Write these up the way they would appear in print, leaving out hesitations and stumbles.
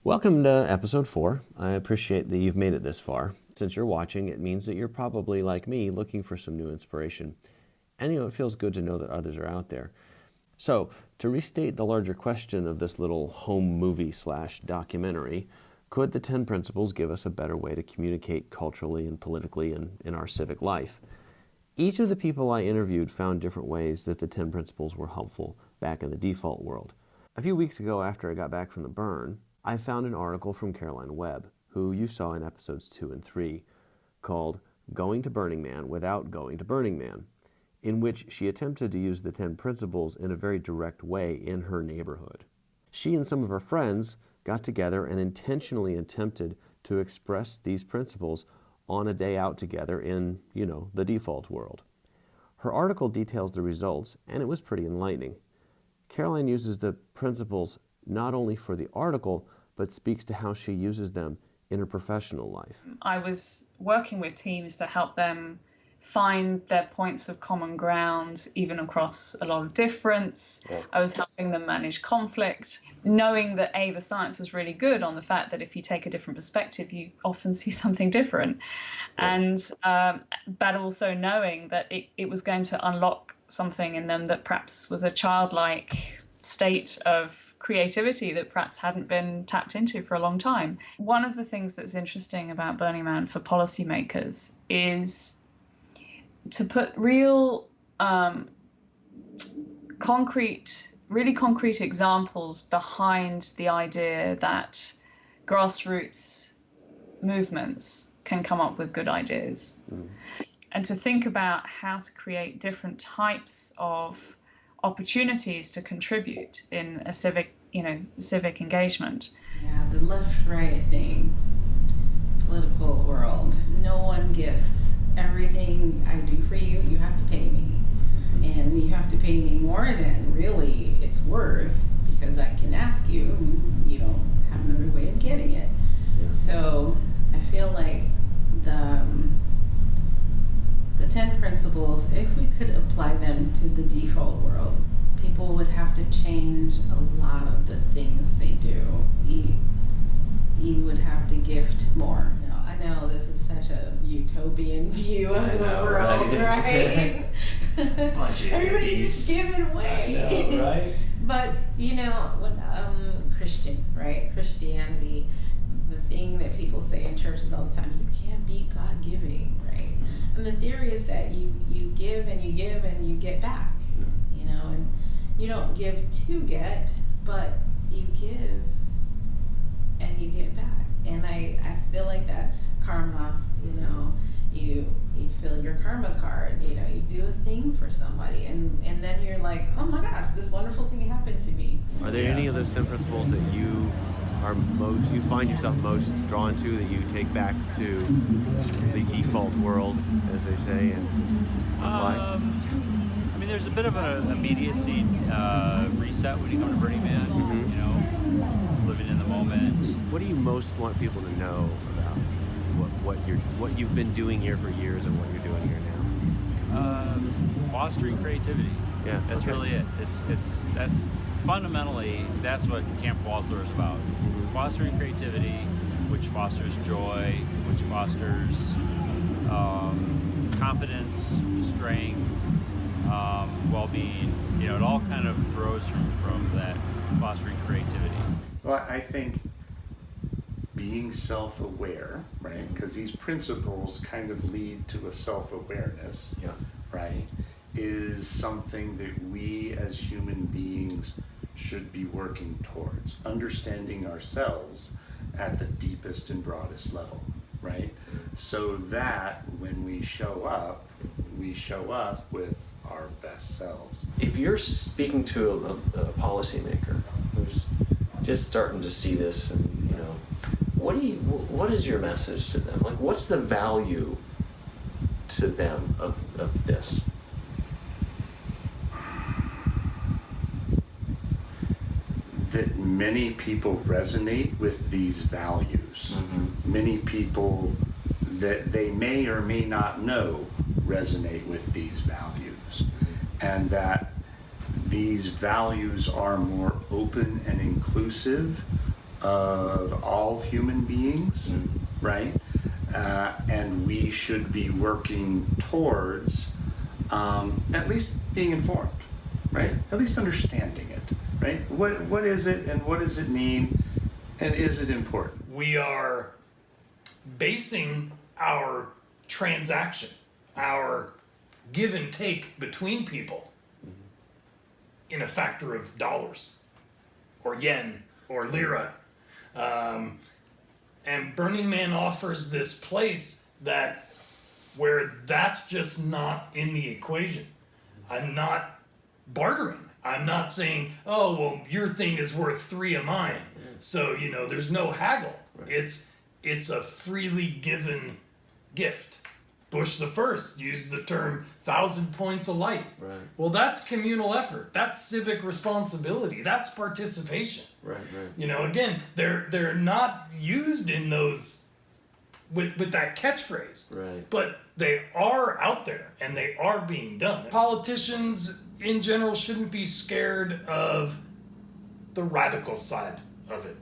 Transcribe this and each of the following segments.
Welcome to episode 4. I appreciate that you've made it this far. Since you're watching, it means that you're probably, like me, looking for some new inspiration. And it feels good to know that others are out there. So, to restate the larger question of this little home movie/documentary, could the 10 principles give us a better way to communicate culturally and politically and in our civic life? Each of the people I interviewed found different ways that the 10 principles were helpful back in the default world. A few weeks ago, after I got back from the burn, I found an article from Caroline Webb, who you saw in episodes 2 and 3, called Going to Burning Man Without Going to Burning Man, in which she attempted to use the 10 principles in a very direct way in her neighborhood. She and some of her friends got together and intentionally attempted to express these principles on a day out together in, the default world. Her article details the results, and it was pretty enlightening. Caroline uses the principles not only for the article, but speaks to how she uses them in her professional life. I was working with teams to help them find their points of common ground, even across a lot of difference. Yeah. I was helping them manage conflict, knowing that the science was really good on the fact that if you take a different perspective, you often see something different. Yeah. And but also knowing that it was going to unlock something in them that perhaps was a childlike state of creativity that perhaps hadn't been tapped into for a long time. One of the things that's interesting about Burning Man for policymakers is to put real concrete examples behind the idea that grassroots movements can come up with good ideas. And to think about how to create different types of opportunities to contribute in a civic engagement. Yeah, the left-right thing, political world. No one gifts. Everything I do for you, you have to pay me. And you have to pay me more than really it's worth, because I can ask you, and you don't have another way of getting it. Yeah. So I feel like the 10 principles, if we could apply them to the default world, people would have to change a lot of the things they do. You would have to gift more. I know this is such a utopian view of the world, right? Everybody's just giving away. I know, right? But when Christianity, the thing that people say in churches all the time, you can't beat God giving, right? And the theory is that you give and you give and you get back, and you don't give to get, but you give and you get back. And I feel like that karma, you fill your karma card, you do a thing for somebody, and then you're like, oh my gosh, this wonderful thing happened to me. Are there any of those 10 principles that you find yourself most drawn to, that you take back to the default world, as they say, and apply? There's a bit of an immediacy reset when you come to Burning Man. Living in the moment. What do you most want people to know about what you've been doing here for years and what you're doing here now? Fostering creativity. Yeah, that's really it. That's fundamentally that's what Camp Walter is about. Fostering creativity, which fosters joy, which fosters confidence, strength, well-being. It all kind of grows from that fostering creativity. Well, I think being self-aware, right? Because these principles kind of lead to a self-awareness, right? Is something that we as human beings should be working towards. Understanding ourselves at the deepest and broadest level, right? So that when we show up with our best selves. If you're speaking to a policymaker who's just starting to see this, and what is your message to them? Like, what's the value to them of this? That many people resonate with these values. Many people that they may or may not know resonate with these values, and that these values are more open and inclusive of all human beings, right? And we should be working towards at least being informed, right? At least understanding it, right? What is it, and what does it mean, and is it important? We are basing our transaction, our give and take between people in a factor of dollars or yen or lira. And Burning Man offers this place where that's just not in the equation. I'm not bartering. I'm not saying, oh, well, your thing is worth 3 of mine. So, there's no haggle. Right. It's a freely given gift. Bush the First used the term 1,000 points of light. Right. Well, that's communal effort. That's civic responsibility. That's participation. Right. Again, they're not used in those with that catchphrase. Right. But they are out there and they are being done. Politicians in general shouldn't be scared of the radical side of it.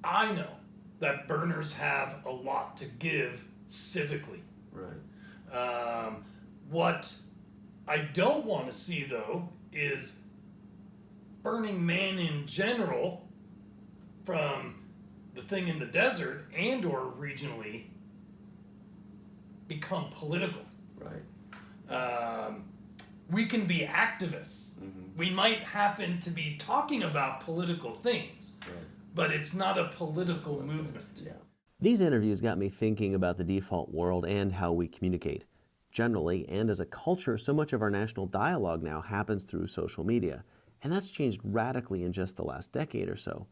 I know that burners have a lot to give civically. Right. What I don't want to see, though, is Burning Man in general, from the thing in the desert and or regionally, become political. Right. We can be activists. Mm-hmm. We might happen to be talking about political things, right, but it's not a political movement. Yeah. These interviews got me thinking about the default world and how we communicate. Generally, and as a culture, so much of our national dialogue now happens through social media, and that's changed radically in just the last decade or so.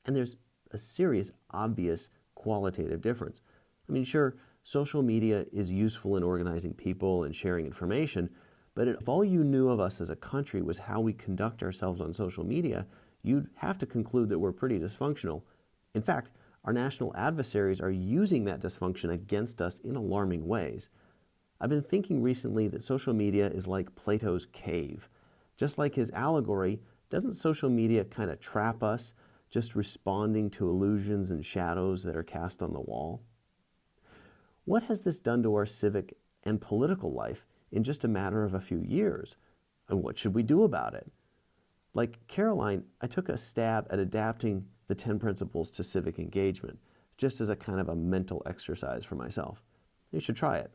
And there's a serious, obvious qualitative difference. I mean, sure, social media is useful in organizing people and sharing information, but if all you knew of us as a country was how we conduct ourselves on social media, you'd have to conclude that we're pretty dysfunctional. In fact, our national adversaries are using that dysfunction against us in alarming ways. I've been thinking recently that social media is like Plato's cave. Just like his allegory, doesn't social media kind of trap us, just responding to illusions and shadows that are cast on the wall? What has this done to our civic and political life in just a matter of a few years? And what should we do about it? Like Caroline, I took a stab at adapting the 10 principles to civic engagement, just as a kind of a mental exercise for myself. You should try it.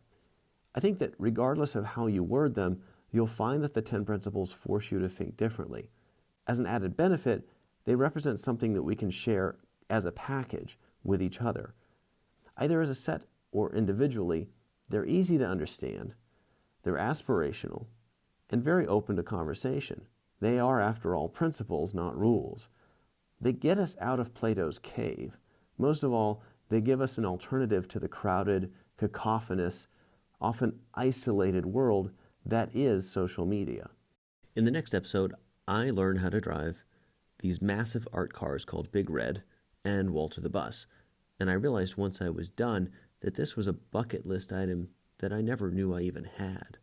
I think that regardless of how you word them, you'll find that the 10 principles force you to think differently. As an added benefit, they represent something that we can share as a package with each other. Either as a set or individually, they're easy to understand, they're aspirational, and very open to conversation. They are, after all, principles, not rules. They get us out of Plato's cave. Most of all, they give us an alternative to the crowded, cacophonous, often isolated world that is social media. In the next episode, I learn how to drive these massive art cars called Big Red and Walter the Bus. And I realized once I was done that this was a bucket list item that I never knew I even had.